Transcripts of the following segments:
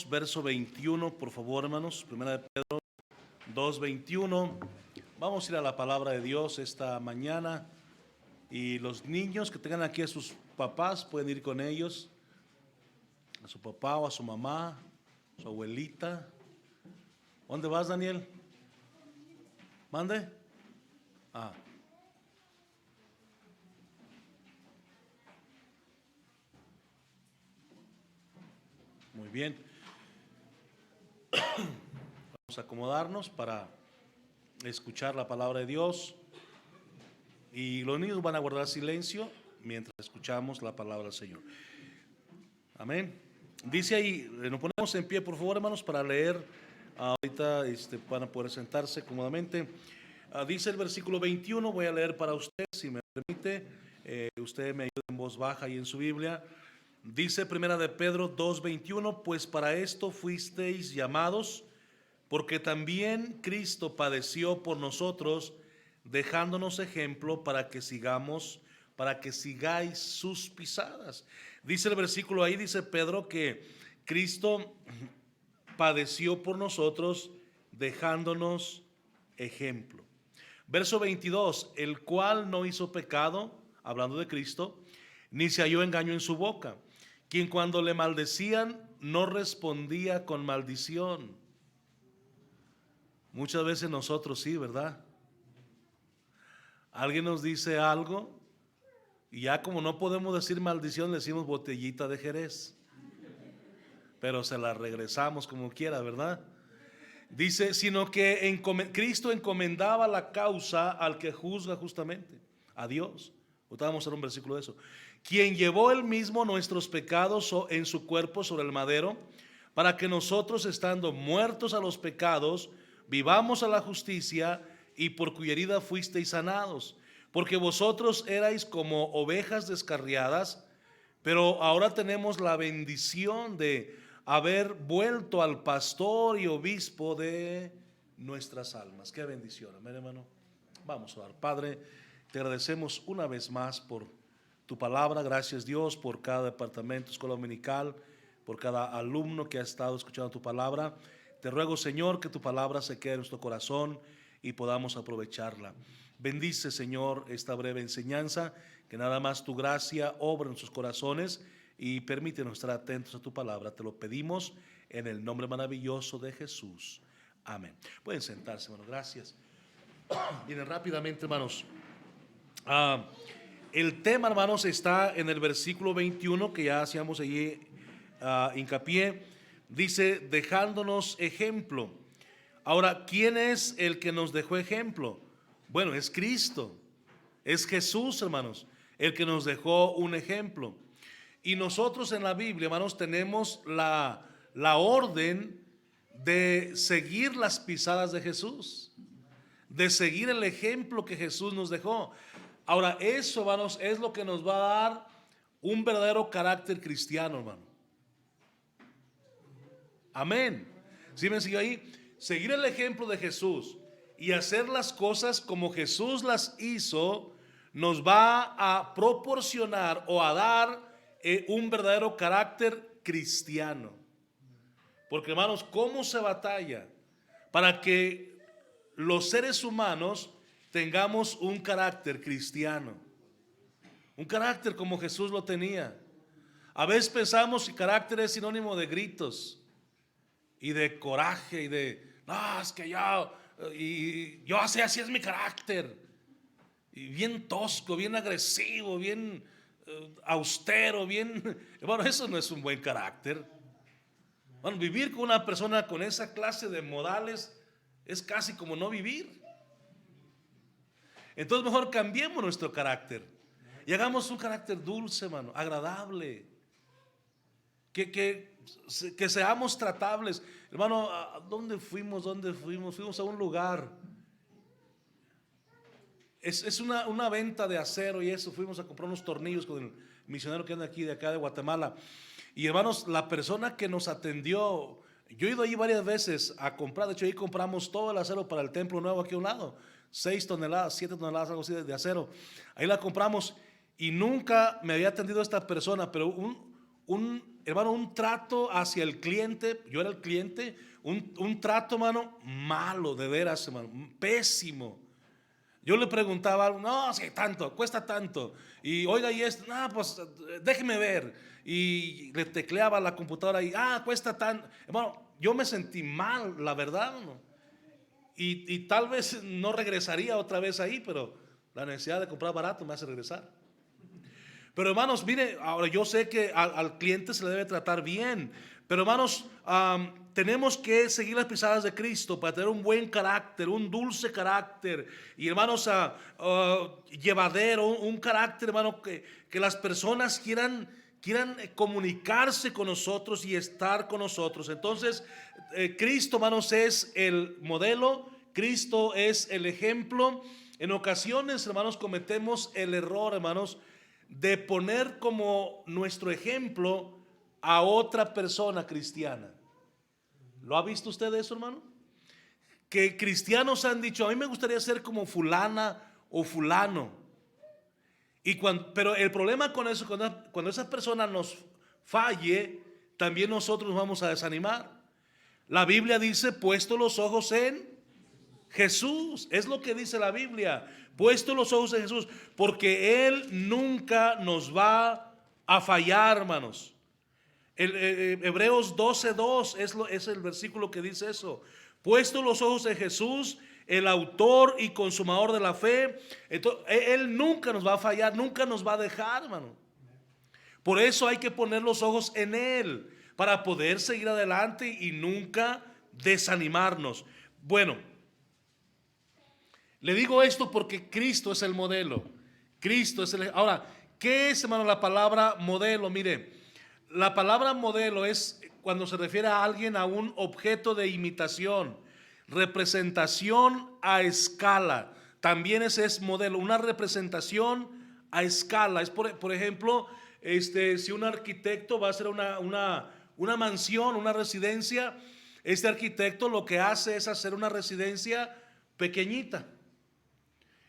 2, verso 21, por favor, hermanos. Primera de Pedro 2, 21. Vamos a ir a la palabra de Dios esta mañana. Y los niños que tengan aquí a sus papás pueden ir con ellos, a su papá o a su mamá, a su abuelita. ¿Dónde vas, Daniel? ¿Mande? Muy bien. Vamos a acomodarnos para escuchar la palabra de Dios. Y los niños van a guardar silencio mientras escuchamos la palabra del Señor. Amén. Dice ahí, nos ponemos en pie, por favor, hermanos, para leer. Ahorita van a poder sentarse cómodamente. Dice el versículo 21, voy a leer para usted, si me permite. Usted me ayuda en voz baja y en su Biblia. Dice Primera de Pedro 2:21, pues para esto fuisteis llamados, porque también Cristo padeció por nosotros, dejándonos ejemplo para que sigáis sus pisadas. Dice el versículo ahí, dice Pedro, que Cristo padeció por nosotros, dejándonos ejemplo. Verso 22, el cual no hizo pecado, hablando de Cristo, ni se halló engaño en su boca, quien cuando le maldecían no respondía con maldición. Muchas veces nosotros sí, ¿verdad? Alguien nos dice algo y ya como no podemos decir maldición, le decimos botellita de Jerez, pero se la regresamos como quiera, ¿verdad? Dice, sino que Cristo encomendaba la causa al que juzga justamente, a Dios. Ahorita vamos a hacer un versículo de eso. Quien llevó él mismo nuestros pecados en su cuerpo sobre el madero, para que nosotros, estando muertos a los pecados, vivamos a la justicia, y por cuya herida fuisteis sanados. Porque vosotros erais como ovejas descarriadas, pero ahora tenemos la bendición de haber vuelto al pastor y obispo de nuestras almas. Qué bendición, amén, hermano. Vamos a orar. Padre, te agradecemos una vez más por tu palabra. Gracias, Dios, por cada departamento, escuela dominical, por cada alumno que ha estado escuchando tu palabra. Te ruego, Señor, que tu palabra se quede en nuestro corazón y podamos aprovecharla. Bendice, Señor, esta breve enseñanza, que nada más tu gracia obra en nuestros corazones y permítenos estar atentos a tu palabra. Te lo pedimos en el nombre maravilloso de Jesús. Amén. Pueden sentarse, hermanos. Gracias. Miren, rápidamente, hermanos. El tema, hermanos, está en el versículo 21, que ya hacíamos allí hincapié. Dice, dejándonos ejemplo. Ahora, ¿quién es el que nos dejó ejemplo? Bueno, es Cristo. Es Jesús, hermanos, el que nos dejó un ejemplo. Y nosotros en la Biblia, hermanos, tenemos la orden de seguir las pisadas de Jesús, de seguir el ejemplo que Jesús nos dejó. Ahora, eso, hermanos, es lo que nos va a dar un verdadero carácter cristiano, hermano. Amén. ¿Sí me sigue ahí? Seguir el ejemplo de Jesús y hacer las cosas como Jesús las hizo, nos va a proporcionar o a dar un verdadero carácter cristiano. Porque, hermanos, ¿cómo se batalla para que los seres humanos tengamos un carácter cristiano? Un carácter como Jesús lo tenía. A veces pensamos que carácter es sinónimo de gritos y de coraje y de, no, es que yo así es mi carácter. Y bien tosco, bien agresivo, bien austero, bien... Bueno, eso no es un buen carácter. Bueno, vivir con una persona con esa clase de modales es casi como no vivir. Entonces mejor cambiemos nuestro carácter y hagamos un carácter dulce, hermano, agradable. Que seamos tratables. Hermano, ¿dónde fuimos? Fuimos a un lugar. Es una venta de acero y eso. Fuimos a comprar unos tornillos con el misionero que anda aquí, de acá de Guatemala. Y hermanos, la persona que nos atendió, yo he ido ahí varias veces a comprar. De hecho, ahí compramos todo el acero para el templo nuevo aquí a un lado. 6 toneladas, 7 toneladas, algo así de acero. Ahí la compramos y nunca me había atendido esta persona, pero hermano, un trato hacia el cliente. Yo era el cliente, un trato, hermano, malo, de veras, hermano, pésimo. Yo le preguntaba, no, sí, tanto, cuesta tanto. Y oiga, y esto, no, pues déjeme ver. Y le tecleaba la computadora y, cuesta tanto. Hermano, yo me sentí mal, la verdad, ¿no? Y tal vez no regresaría otra vez ahí, pero la necesidad de comprar barato me hace regresar. Pero hermanos, mire, ahora yo sé que al cliente se le debe tratar bien, pero hermanos, tenemos que seguir las pisadas de Cristo para tener un buen carácter, un dulce carácter, y hermanos, llevadero, un carácter, hermano, que las personas quieran comunicarse con nosotros y estar con nosotros. Entonces, Cristo, hermanos, es el modelo, Cristo es el ejemplo. En ocasiones, hermanos, cometemos el error, hermanos, de poner como nuestro ejemplo a otra persona cristiana. ¿Lo ha visto usted eso, hermano? Que cristianos han dicho, a mí me gustaría ser como fulana o fulano. Pero el problema con eso, cuando esa persona nos falle, también nosotros nos vamos a desanimar. La Biblia dice, puesto los ojos en Jesús, es lo que dice la Biblia, puesto los ojos en Jesús, porque Él nunca nos va a fallar, hermanos. Hebreos 12:2 es el versículo que dice eso. Puesto los ojos en Jesús, el autor y consumador de la fe. Entonces, Él nunca nos va a fallar, nunca nos va a dejar, hermano. Por eso hay que poner los ojos en Él, para poder seguir adelante y nunca desanimarnos. Bueno, le digo esto porque Cristo es el modelo. Cristo es el... Ahora, ¿qué es, hermano, la palabra modelo? Mire, la palabra modelo es cuando se refiere a alguien, a un objeto de imitación, representación a escala. También ese es modelo, una representación a escala. Es por ejemplo, si un arquitecto va a hacer una mansión, una residencia, este arquitecto lo que hace es hacer una residencia pequeñita.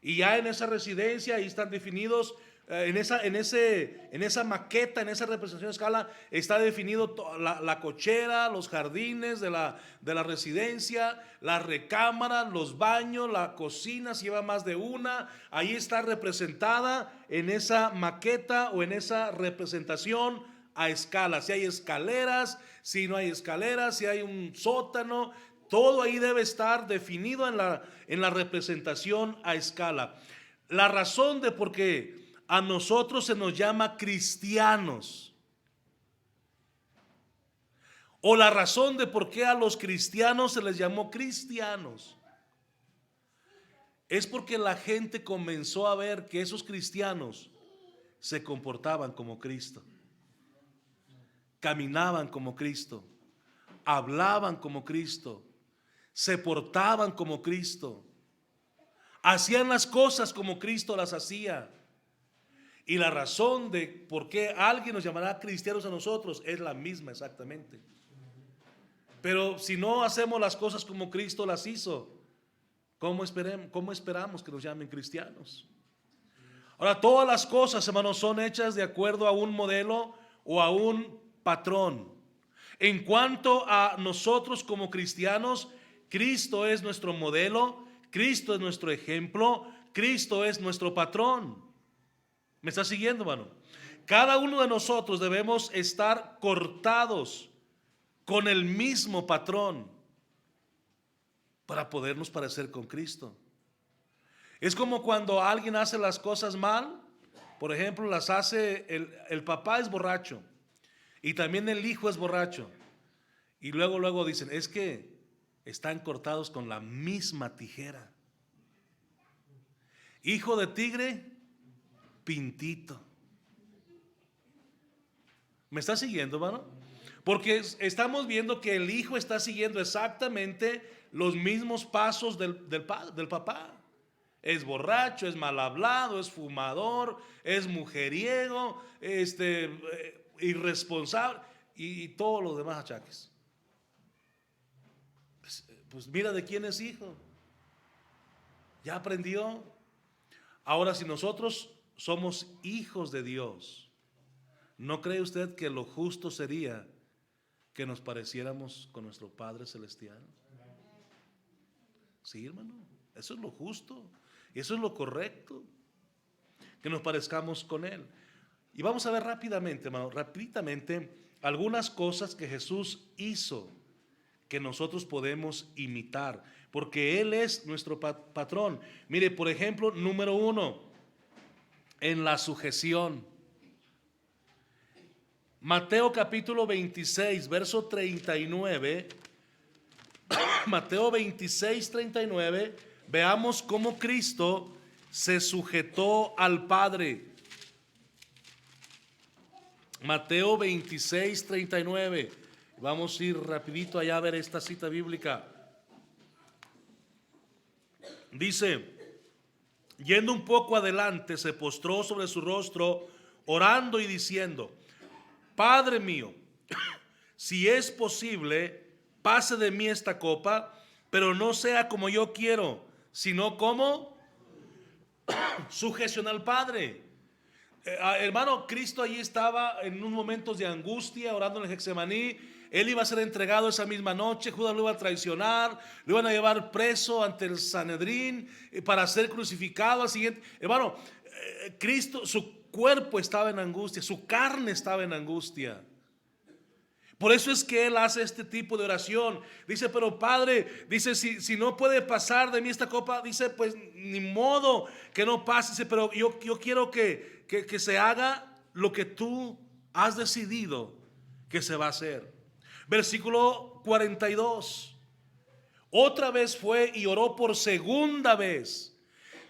Y ya en esa residencia ahí están definidos, en esa maqueta, en esa representación de escala, está definido la cochera, los jardines de la residencia, la recámara, los baños, la cocina, si lleva más de una, ahí está representada en esa maqueta o en esa representación a escala. Si hay escaleras, si no hay escaleras, si hay un sótano, todo ahí debe estar definido en la representación a escala. La razón de por qué a nosotros se nos llama cristianos, o la razón de por qué a los cristianos se les llamó cristianos, es porque la gente comenzó a ver que esos cristianos se comportaban como Cristo, caminaban como Cristo, hablaban como Cristo, se portaban como Cristo, hacían las cosas como Cristo las hacía. Y la razón de por qué alguien nos llamará cristianos a nosotros es la misma exactamente. Pero si no hacemos las cosas como Cristo las hizo, ¿cómo esperamos que nos llamen cristianos? Ahora, todas las cosas, hermanos, son hechas de acuerdo a un modelo o a un patrón. En cuanto a nosotros como cristianos, Cristo es nuestro modelo, Cristo es nuestro ejemplo, Cristo es nuestro patrón. ¿Me está siguiendo, hermano? Cada uno de nosotros debemos estar cortados con el mismo patrón para podernos parecer con Cristo. Es como cuando alguien hace las cosas mal, por ejemplo, las hace, el papá es borracho y también el hijo es borracho. Y luego dicen, es que están cortados con la misma tijera. Hijo de tigre, pintito. ¿Me está siguiendo, hermano? Porque estamos viendo que el hijo está siguiendo exactamente los mismos pasos del papá. Es borracho, es mal hablado, es fumador, es mujeriego, irresponsable y todos los demás achaques. Pues mira de quién es hijo. Ya aprendió. Ahora, si nosotros somos hijos de Dios, ¿No cree usted que lo justo sería que nos pareciéramos con nuestro Padre Celestial? Sí, hermano, eso es lo justo, y eso es lo correcto, que nos parezcamos con Él. Y vamos a ver rápidamente, hermano, rápidamente algunas cosas que Jesús hizo que nosotros podemos imitar, porque Él es nuestro patrón. Mire, por ejemplo, número 1, en la sujeción. Mateo capítulo 26, verso 39. Mateo 26, 39. Veamos cómo Cristo se sujetó al Padre. Mateo 26, 39. Vamos a ir rapidito allá a ver esta cita bíblica. Dice, yendo un poco adelante, se postró sobre su rostro, orando y diciendo: Padre mío, si es posible, pase de mí esta copa, pero no sea como yo quiero, sino como sujeción al Padre. Hermano, Cristo allí estaba en unos momentos de angustia, orando en el Getsemaní. Él iba a ser entregado esa misma noche. Judas lo iba a traicionar, lo iban a llevar preso ante el Sanedrín para ser crucificado al siguiente. Hermano, Cristo, su cuerpo estaba en angustia, su carne estaba en angustia. Por eso es que Él hace este tipo de oración. Dice, pero Padre, dice, si no puede pasar de mí esta copa, dice, pues ni modo que no pase. Dice, pero yo quiero que se haga lo que tú has decidido que se va a hacer. Versículo 42. Otra vez fue y oró por segunda vez,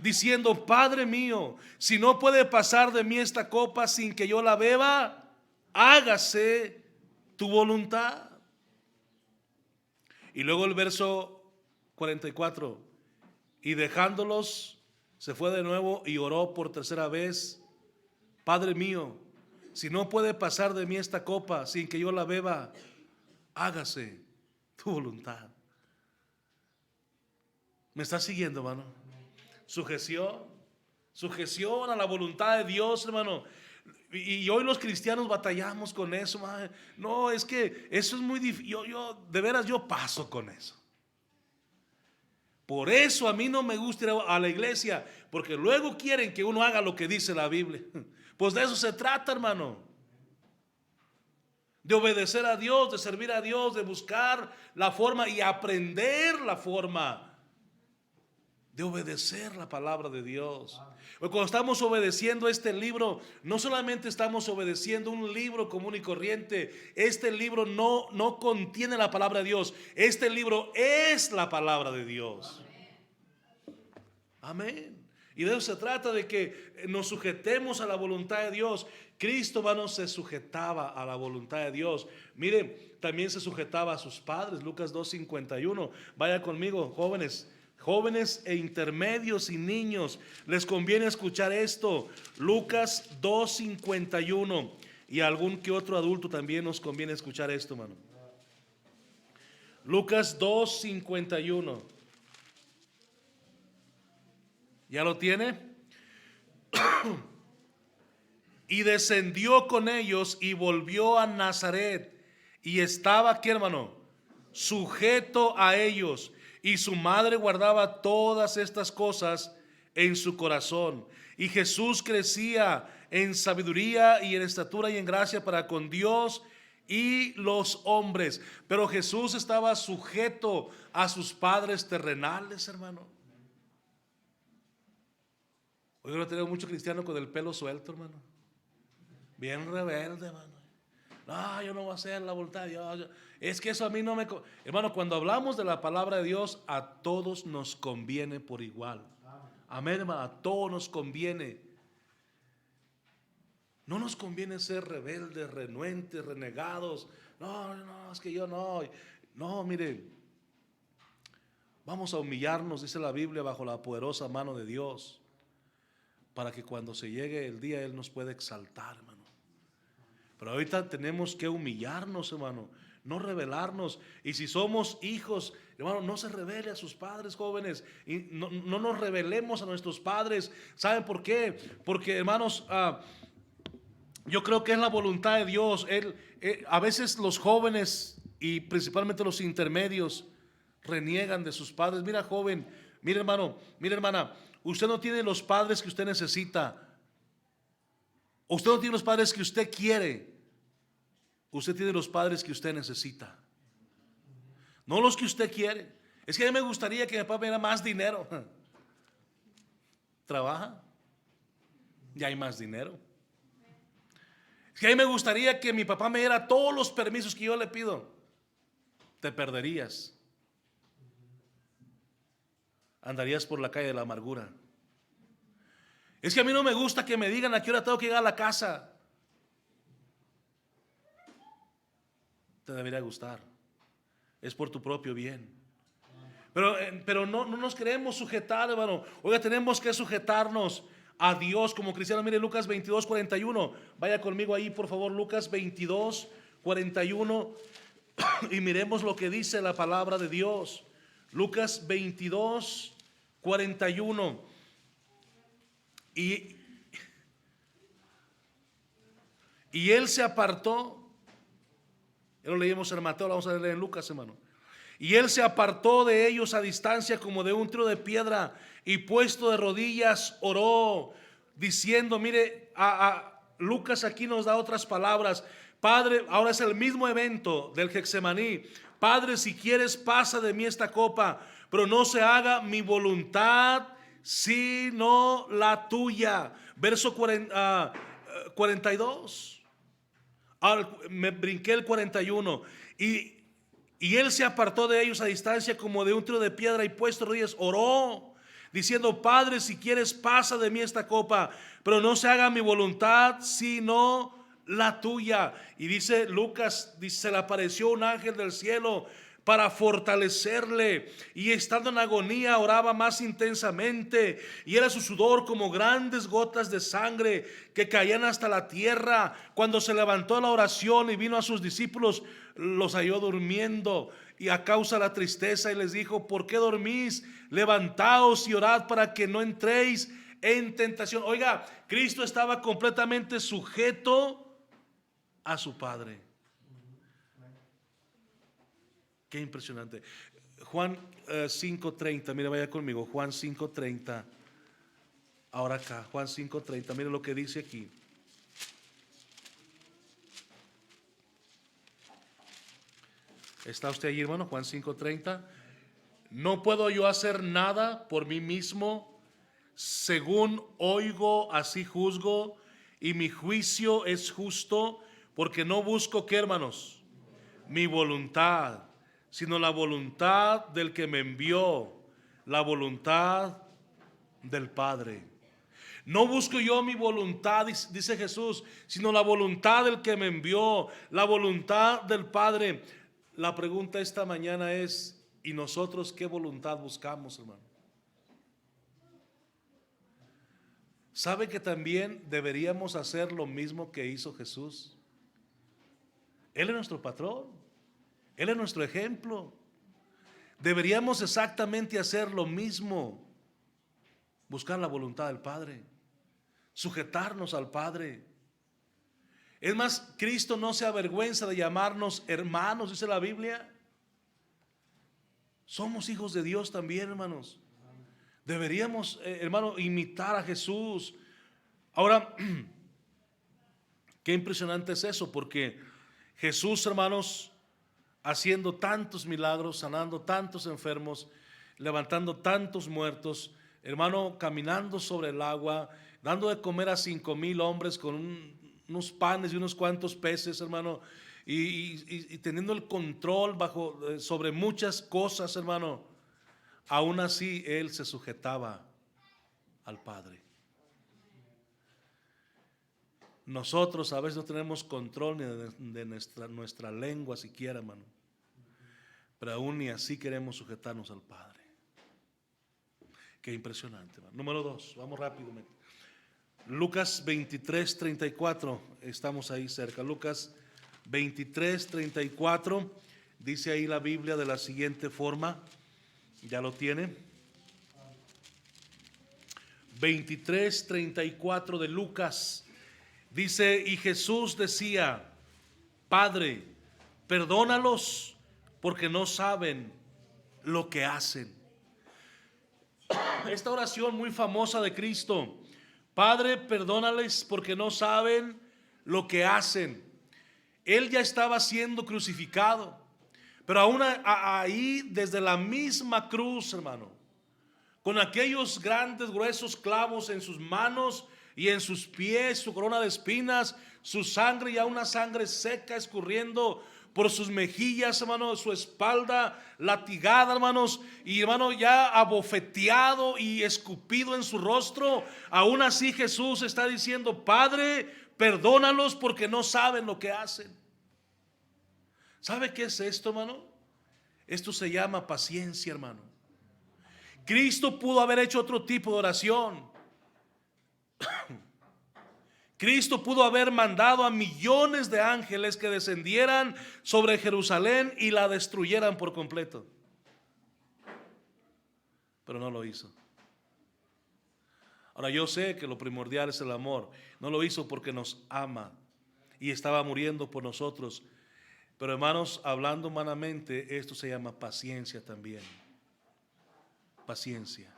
diciendo: Padre mío, si no puede pasar de mí esta copa sin que yo la beba, hágase tu voluntad. Y luego el verso 44. Y dejándolos, se fue de nuevo y oró por tercera vez: Padre mío, si no puede pasar de mí esta copa sin que yo la beba, hágase tu voluntad. ¿Me está siguiendo, hermano? Sujeción a la voluntad de Dios, hermano. Y hoy los cristianos batallamos con eso, madre. No, es que eso es muy difícil. De veras, yo paso con eso. Por eso a mí no me gusta ir a la iglesia, porque luego quieren que uno haga lo que dice la Biblia. Pues de eso se trata, hermano. De obedecer a Dios, de servir a Dios, de buscar la forma y aprender la forma de obedecer la palabra de Dios. Cuando estamos obedeciendo este libro, no solamente estamos obedeciendo un libro común y corriente. Este libro no contiene la palabra de Dios. Este libro es la palabra de Dios. Amén. Y de eso se trata, de que nos sujetemos a la voluntad de Dios. Cristo, hermano, se sujetaba a la voluntad de Dios. Miren, también se sujetaba a sus padres. Lucas 2:51. Vaya conmigo, jóvenes e intermedios y niños, les conviene escuchar esto. Lucas 2:51. Y algún que otro adulto también nos conviene escuchar esto, hermano. Lucas 2:51. ¿Ya lo tiene? Y descendió con ellos y volvió a Nazaret. Y estaba aquí, hermano, sujeto a ellos. Y su madre guardaba todas estas cosas en su corazón. Y Jesús crecía en sabiduría y en estatura y en gracia para con Dios y los hombres. Pero Jesús estaba sujeto a sus padres terrenales, hermano. Hoy no tenemos mucho cristiano con el pelo suelto, hermano. Bien rebelde, hermano. No, yo no voy a hacer la voluntad de Dios. Es que eso a mí no me... Hermano, cuando hablamos de la palabra de Dios, a todos nos conviene por igual. Amén, hermano, a todos nos conviene. No nos conviene ser rebeldes, renuentes, renegados. No, es que yo no. No, mire, vamos a humillarnos, dice la Biblia, bajo la poderosa mano de Dios, para que cuando se llegue el día Él nos pueda exaltar, hermano. Pero ahorita tenemos que humillarnos, hermano, no rebelarnos. Y si somos hijos, hermano, no se rebele a sus padres, jóvenes. Y no nos rebelemos a nuestros padres. ¿Saben por qué? Porque, hermanos, Yo creo que es la voluntad de Dios. A veces los jóvenes y principalmente los intermedios reniegan de sus padres. Mira, joven, mira, hermano, mira, hermana, usted no tiene los padres que usted necesita. Usted no tiene los padres que usted quiere. Usted tiene los padres que usted necesita, no los que usted quiere. Es que a mí me gustaría que mi papá me diera más dinero. Trabaja, ya hay más dinero. Es que a mí me gustaría que mi papá me diera todos los permisos que yo le pido. Te perderías. Andarías por la calle de la amargura. Es que a mí no me gusta que me digan a qué hora tengo que llegar a la casa. Te debería gustar. Es por tu propio bien. Pero no nos queremos sujetar, hermano. Oiga, tenemos que sujetarnos a Dios como cristianos. Mire, Lucas 22:41. Vaya conmigo ahí, por favor, Lucas 22:41. Y miremos lo que dice la palabra de Dios. Lucas 22:41. Y él se apartó. Ya lo leímos en Mateo, lo vamos a leer en Lucas, hermano. Y él se apartó de ellos a distancia como de un tiro de piedra, y puesto de rodillas oró, diciendo, mire, a Lucas aquí nos da otras palabras. Padre, ahora es el mismo evento del Getsemaní. Padre, si quieres, pasa de mí esta copa, pero no se haga mi voluntad sino la tuya. Verso 42. Me brinqué el 41. Y él se apartó de ellos a distancia como de un tiro de piedra, y puesto rodillas oró, diciendo, Padre, si quieres, pasa de mí esta copa, pero no se haga mi voluntad sino la tuya. Y dice Lucas, se le apareció un ángel del cielo para fortalecerle, y estando en agonía oraba más intensamente, y era su sudor como grandes gotas de sangre que caían hasta la tierra. Cuando se levantó la oración y vino a sus discípulos, los halló durmiendo y a causa de la tristeza, y les dijo, ¿por qué dormís? Levantaos y orad para que no entréis en tentación. Oiga, Cristo estaba completamente sujeto a su Padre. Qué impresionante. Juan 5:30, mire, vaya conmigo, Juan 5:30. Ahora acá, Juan 5:30, mire lo que dice aquí. ¿Está usted allí, hermano? Juan 5:30. No puedo yo hacer nada por mí mismo, según oigo, así juzgo, y mi juicio es justo, porque no busco, ¿qué, hermanos? Mi voluntad, sino la voluntad del que me envió, la voluntad del Padre. No busco yo mi voluntad, dice Jesús, sino la voluntad del que me envió, la voluntad del Padre. La pregunta esta mañana es, ¿y nosotros qué voluntad buscamos, hermano? ¿Sabe que también deberíamos hacer lo mismo que hizo Jesús? Él es nuestro patrón. Él es nuestro ejemplo. Deberíamos exactamente hacer lo mismo. Buscar la voluntad del Padre. Sujetarnos al Padre. Es más, Cristo no se avergüenza de llamarnos hermanos, dice la Biblia. Somos hijos de Dios también, hermanos. Deberíamos, hermano, imitar a Jesús. Ahora, qué impresionante es eso, porque Jesús, hermanos, haciendo tantos milagros, sanando tantos enfermos, levantando tantos muertos, hermano, caminando sobre el agua, dando de comer a 5,000 hombres con unos panes y unos cuantos peces, hermano, y teniendo el control sobre muchas cosas, hermano. Aún así él se sujetaba al Padre. Nosotros a veces no tenemos control ni de nuestra lengua siquiera, hermano. Pero aún ni así queremos sujetarnos al Padre. Qué impresionante, hermano. Número 2, vamos rápidamente. Lucas 23:34, estamos ahí cerca. Lucas 23:34, dice ahí la Biblia de la siguiente forma. ¿Ya lo tiene? 23:34 de Lucas. Dice, y Jesús decía, Padre, perdónalos porque no saben lo que hacen. Esta oración muy famosa de Cristo, Padre, perdónales porque no saben lo que hacen. Él ya estaba siendo crucificado, pero aún ahí desde la misma cruz, hermano, con aquellos grandes gruesos clavos en sus manos y en sus pies, su corona de espinas, su sangre, ya una sangre seca escurriendo por sus mejillas, hermano, su espalda latigada, hermanos, y hermano ya abofeteado y escupido en su rostro. Aún así Jesús está diciendo, Padre, perdónalos porque no saben lo que hacen. ¿Sabe qué es esto, hermano? Esto se llama paciencia, hermano. Cristo pudo haber hecho otro tipo de oración. Cristo pudo haber mandado a millones de ángeles que descendieran sobre Jerusalén y la destruyeran por completo. Pero no lo hizo. Ahora yo sé que lo primordial es el amor. No lo hizo porque nos ama y estaba muriendo por nosotros. Pero hermanos, hablando humanamente, esto se llama paciencia también. Paciencia.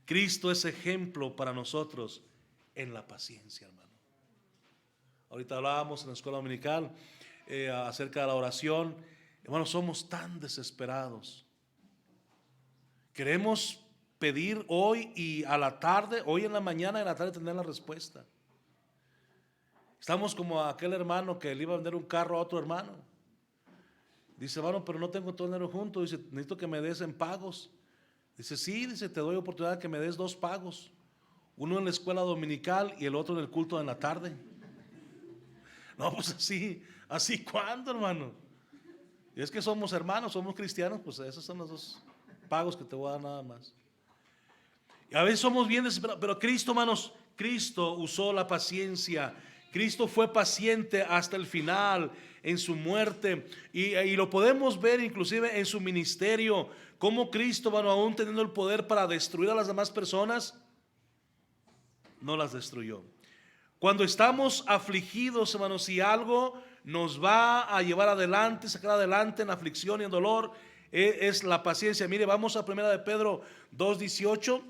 Cristo es ejemplo para nosotros en la paciencia, hermano. Ahorita hablábamos en la escuela dominical acerca de la oración. Hermanos, somos tan desesperados. Queremos pedir hoy y a la tarde, hoy en la mañana y en la tarde tener la respuesta. Estamos como aquel hermano que le iba a vender un carro a otro hermano. Dice, hermano, pero no tengo todo el dinero junto. Dice, necesito que me des en pagos. Dice, sí, dice, te doy oportunidad de que me des 2 pagos. Uno en la escuela dominical y el otro en el culto de la tarde. No, pues así ¿cuándo, hermano? Y es que somos hermanos, somos cristianos, pues esos son los 2 pagos que te voy a dar nada más. Y a veces somos bien desesperados, pero Cristo, hermanos, Cristo usó la paciencia. Cristo fue paciente hasta el final en su muerte y lo podemos ver inclusive en su ministerio, como Cristo, bueno, aún teniendo el poder para destruir a las demás personas, no las destruyó. Cuando estamos afligidos, hermanos, si algo nos va a llevar adelante, sacar adelante en aflicción y en dolor, es la paciencia. Mire, vamos a 1 de Pedro 2:18,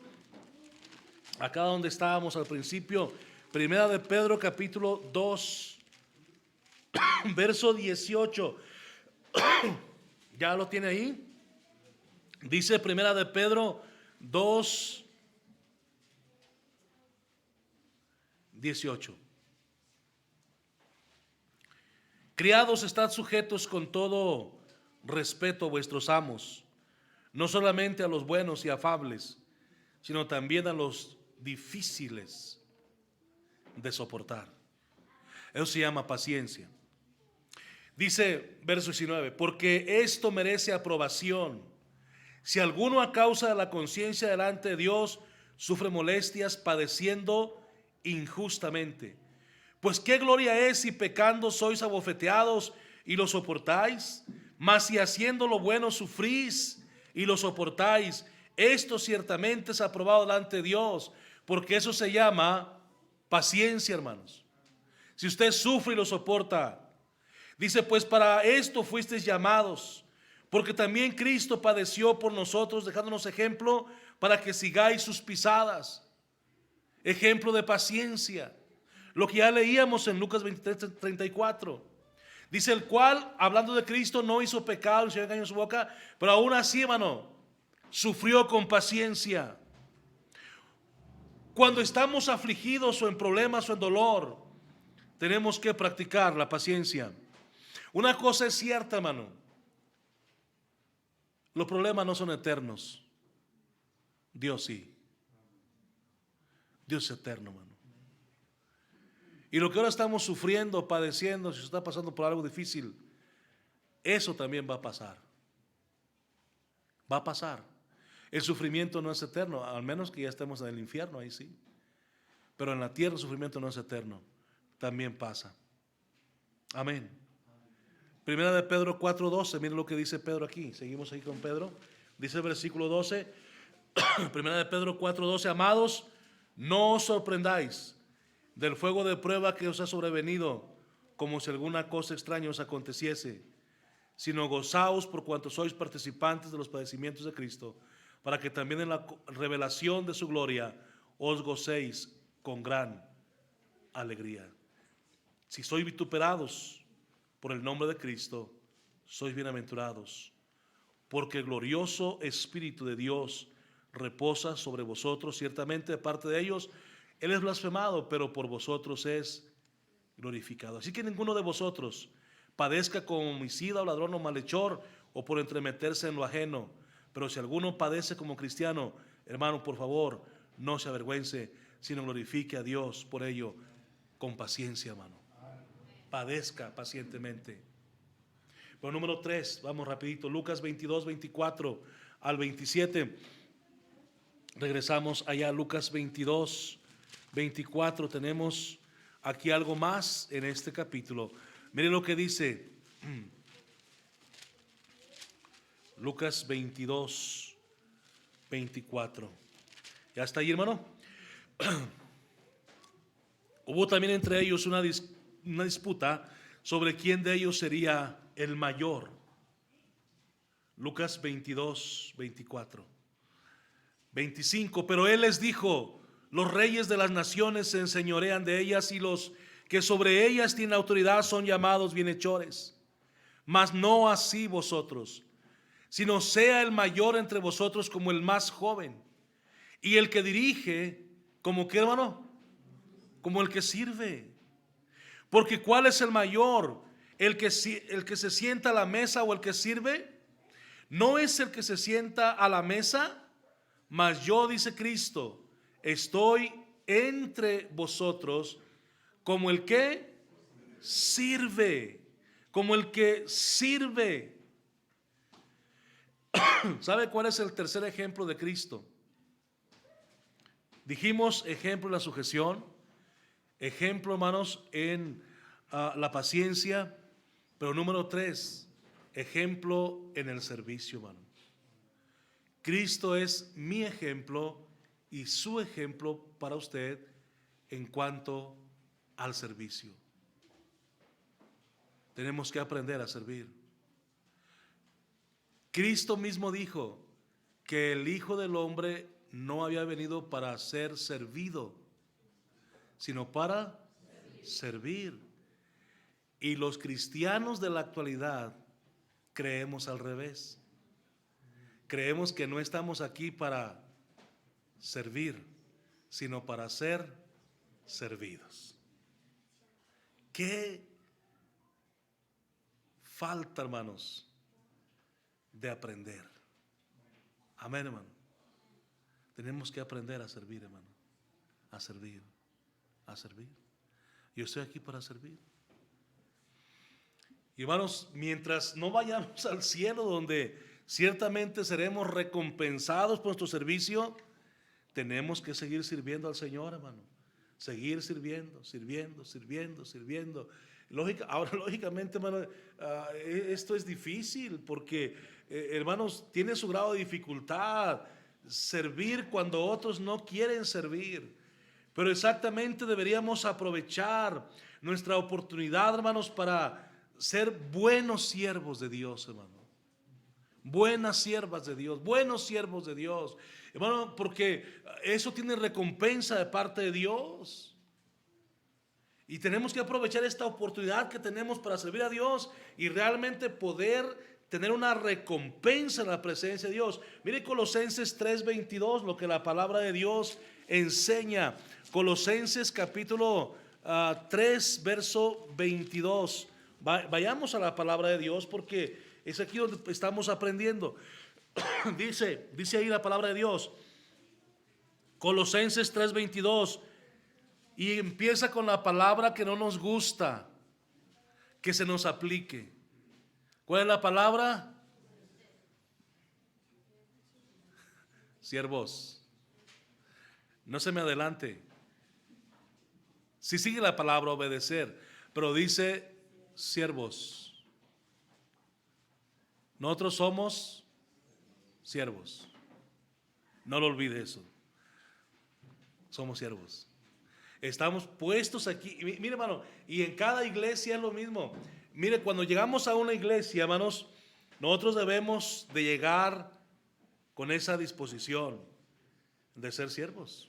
acá donde estábamos al principio. 1 de Pedro capítulo 2 verso 18. ¿Ya lo tiene ahí? Dice 1 de Pedro 2:18. Criados, estad sujetos con todo respeto a vuestros amos, no solamente a los buenos y afables, sino también a los difíciles de soportar. Eso se llama paciencia. Dice verso 19, porque esto merece aprobación. Si alguno a causa de la conciencia delante de Dios sufre molestias padeciendo injustamente, pues qué gloria es si pecando sois abofeteados y lo soportáis, mas si haciendo lo bueno sufrís y lo soportáis, esto ciertamente es aprobado delante de Dios, porque eso se llama paciencia, hermanos. Si usted sufre y lo soporta, dice, pues para esto fuisteis llamados, porque también Cristo padeció por nosotros, dejándonos ejemplo para que sigáis sus pisadas. Ejemplo de paciencia. Lo que ya leíamos en Lucas 23:34. Dice, el cual, hablando de Cristo, no hizo pecado, no se engañó en su boca, pero aún así, hermano, sufrió con paciencia. Cuando estamos afligidos o en problemas o en dolor, tenemos que practicar la paciencia. Una cosa es cierta, hermano, los problemas no son eternos. Dios sí. Dios es eterno, hermano. Y lo que ahora estamos sufriendo, padeciendo, si usted está pasando por algo difícil, eso también va a pasar. Va a pasar. El sufrimiento no es eterno, al menos que ya estemos en el infierno, ahí sí. Pero en la tierra el sufrimiento no es eterno, también pasa. Amén. Primera de Pedro 4:12, miren lo que dice Pedro aquí. Seguimos ahí con Pedro. Dice el versículo 12, Primera de Pedro 4:12, amados, no os sorprendáis del fuego de prueba que os ha sobrevenido, como si alguna cosa extraña os aconteciese, sino gozaos por cuanto sois participantes de los padecimientos de Cristo, para que también en la revelación de su gloria os gocéis con gran alegría. Si sois vituperados por el nombre de Cristo, sois bienaventurados, porque el glorioso Espíritu de Dios reposa sobre vosotros. Ciertamente de parte de ellos Él es blasfemado, pero por vosotros es glorificado. Así que ninguno de vosotros padezca como homicida o ladrón o malhechor o por entremeterse en lo ajeno. Pero si alguno padece como cristiano, hermano, por favor, no se avergüence, sino glorifique a Dios por ello con paciencia, hermano. Padezca pacientemente. Bueno, número 3, vamos rapidito, Lucas 22, 24 al 27. Regresamos allá a Lucas 22, 24. Tenemos aquí algo más en este capítulo. Mire lo que dice Lucas 22, 24. ¿Ya está ahí, hermano? Hubo también entre ellos una disputa sobre quién de ellos sería el mayor. Lucas 22, 24. 25. Pero él les dijo: los reyes de las naciones se enseñorean de ellas, y los que sobre ellas tienen autoridad son llamados bienhechores. Mas no así vosotros, sino sea el mayor entre vosotros como el más joven, y el que dirige como que, hermano, como el que sirve. Porque ¿cuál es el mayor? ¿El que se sienta a la mesa o el que sirve? ¿No es el que se sienta a la mesa? Mas yo, dice Cristo, estoy entre vosotros como el que sirve. Como el que sirve. ¿Sabe cuál es el tercer ejemplo de Cristo? Dijimos ejemplo en la sujeción, ejemplo, hermanos, en la paciencia, pero número 3, ejemplo en el servicio, hermano. Cristo es mi ejemplo y su ejemplo para usted en cuanto al servicio. Tenemos que aprender a servir. Cristo mismo dijo que el Hijo del Hombre no había venido para ser servido, sino para servir. Y los cristianos de la actualidad creemos al revés. Creemos que no estamos aquí para servir, sino para ser servidos. ¿Qué falta, hermanos, de aprender? Amén, hermano. Tenemos que aprender a servir, hermano. A servir, a servir. Yo estoy aquí para servir. Y hermanos, mientras no vayamos al cielo, donde ciertamente seremos recompensados por nuestro servicio, tenemos que seguir sirviendo al Señor, hermano. Seguir sirviendo. Ahora, lógicamente, hermano, esto es difícil porque, hermanos, tiene su grado de dificultad servir cuando otros no quieren servir. Pero exactamente deberíamos aprovechar nuestra oportunidad, hermanos, para ser buenos siervos de Dios, hermano. Buenas siervas de Dios, buenos siervos de Dios, hermano, porque eso tiene recompensa de parte de Dios. Y tenemos que aprovechar esta oportunidad que tenemos para servir a Dios y realmente poder tener una recompensa en la presencia de Dios. Mire Colosenses 3:22, lo que la palabra de Dios enseña. Colosenses capítulo 3, verso 22. Vayamos a la palabra de Dios porque es aquí donde estamos aprendiendo. Dice ahí la palabra de Dios, Colosenses 3:22, y empieza con la palabra que no nos gusta que se nos aplique. ¿Cuál es la palabra? Siervos. No se me adelante. Si sigue la palabra obedecer, pero dice siervos. Nosotros somos siervos. No lo olvide eso. Somos siervos. Estamos puestos aquí. Mire, hermano, y en cada iglesia es lo mismo. Mire, cuando llegamos a una iglesia, hermanos, nosotros debemos de llegar con esa disposición de ser siervos.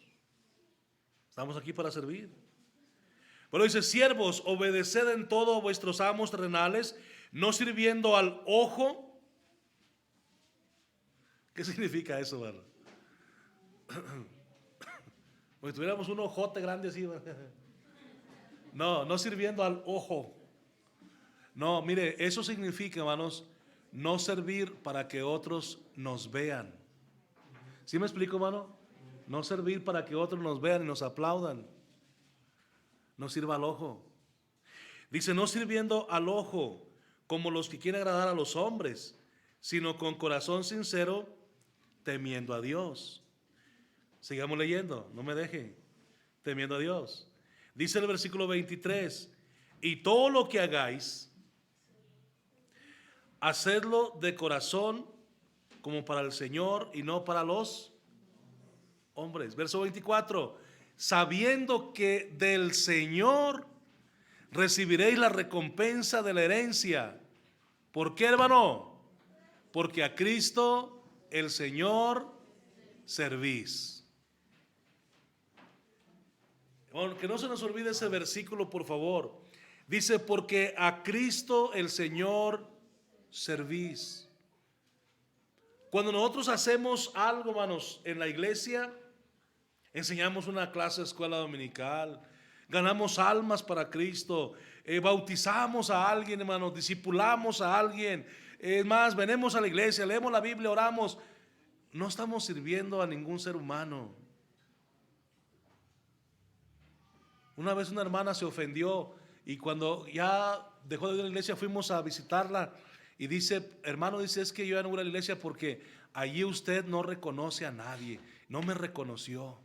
Estamos aquí para servir. Pero dice: siervos, obedeced en todo a vuestros amos terrenales, no sirviendo al ojo. ¿Qué significa eso, hermano? Porque tuviéramos un ojote grande así. No, no sirviendo al ojo. No, mire, eso significa, hermanos, no servir para que otros nos vean. ¿Sí me explico, hermano? No servir para que otros nos vean y nos aplaudan. No sirva al ojo. Dice: no sirviendo al ojo como los que quieren agradar a los hombres, sino con corazón sincero, temiendo a Dios. Sigamos leyendo, no me deje. Temiendo a Dios. Dice el versículo 23: y todo lo que hagáis, hacedlo de corazón como para el Señor y no para los hombres. Verso 24: sabiendo que del Señor recibiréis la recompensa de la herencia. ¿Por qué, hermano? Porque a Cristo el Señor servís. Que no se nos olvide ese versículo, por favor. Dice: porque a Cristo el Señor servís. Cuando nosotros hacemos algo, hermanos, en la iglesia, enseñamos una clase de escuela dominical, ganamos almas para Cristo, bautizamos a alguien, hermanos, discipulamos a alguien, es más, venimos a la iglesia, leemos la Biblia, oramos. No estamos sirviendo a ningún ser humano. Una vez una hermana se ofendió y cuando ya dejó de ir a la iglesia fuimos a visitarla y dice: hermano, dice, es que yo ya no voy a la iglesia porque allí usted no reconoce a nadie. No me reconoció.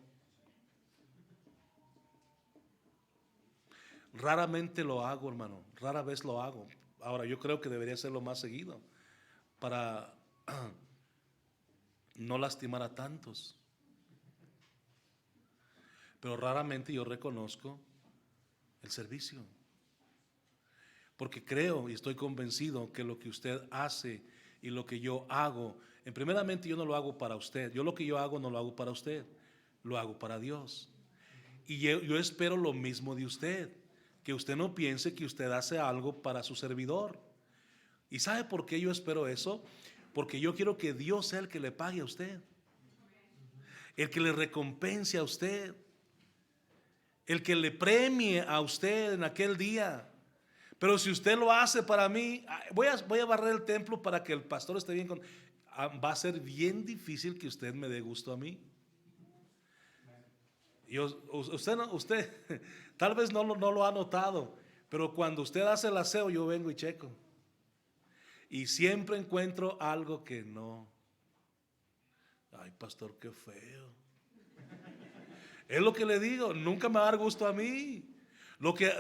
Raramente lo hago, hermano, rara vez lo hago. Ahora, yo creo que debería hacerlo más seguido para no lastimar a tantos. Pero raramente yo reconozco el servicio. Porque creo y estoy convencido que lo que usted hace y lo que yo hago, primeramente yo no lo hago para usted. Yo lo que yo hago no lo hago para usted, lo hago para Dios. Y yo espero lo mismo de usted, que usted no piense que usted hace algo para su servidor. ¿Y sabe por qué yo espero eso? Porque yo quiero que Dios sea el que le pague a usted, el que le recompense a usted, el que le premie a usted en aquel día. Pero si usted lo hace para mí, voy a barrer el templo para que el pastor esté bien va a ser bien difícil que usted me dé gusto a mí. Usted tal vez no lo ha notado, pero cuando usted hace el aseo, yo vengo y checo. Y siempre encuentro algo que no. Ay, pastor, qué feo. Es lo que le digo, nunca me va a dar gusto a mí. Lo que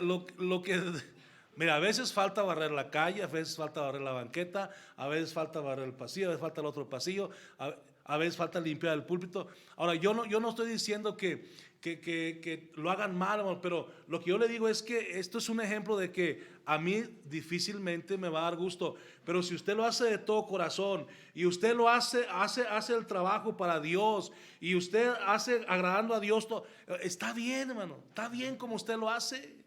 mira, a veces falta barrer la calle, a veces falta barrer la banqueta, a veces falta barrer el pasillo, a veces falta el otro pasillo, a veces falta limpiar el púlpito. Ahora, yo no estoy diciendo que lo hagan mal, hermano, pero lo que yo le digo es que esto es un ejemplo de que a mí difícilmente me va a dar gusto. Pero si usted lo hace de todo corazón y usted lo hace el trabajo para Dios y usted hace agradando a Dios, está bien, hermano, está bien como usted lo hace.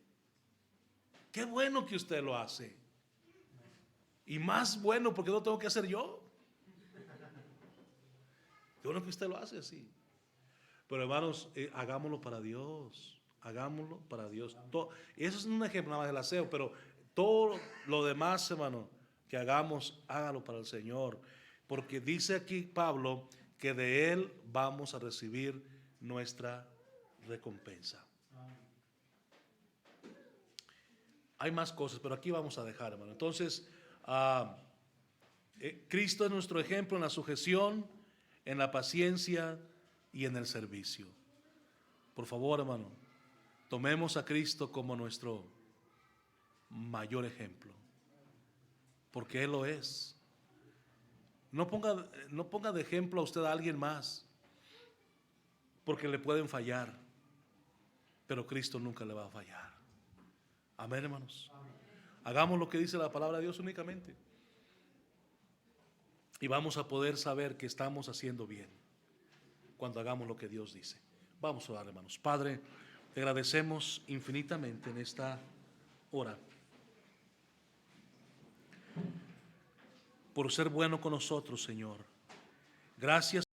Qué bueno que usted lo hace. Y más bueno porque no tengo que hacer yo. Qué bueno que usted lo hace así. Pero hermanos, hagámoslo para Dios. Hagámoslo para Dios. Eso es un ejemplo nada más del aseo, pero todo lo demás, hermano, que hagamos, hágalo para el Señor. Porque dice aquí Pablo que de Él vamos a recibir nuestra recompensa. Hay más cosas, pero aquí vamos a dejar, hermano. Entonces, Cristo es nuestro ejemplo en la sujeción, en la paciencia y en el servicio. Por favor, hermano, tomemos a Cristo como nuestro mayor ejemplo, porque Él lo es. No ponga de ejemplo a usted a alguien más, porque le pueden fallar. pero Cristo nunca le va a fallar. Amén, hermanos. Hagamos lo que dice la palabra de Dios únicamente, y vamos a poder saber que estamos haciendo bien cuando hagamos lo que Dios dice. Vamos a orar, hermanos. Padre, te agradecemos infinitamente en esta hora por ser bueno con nosotros, Señor. Gracias.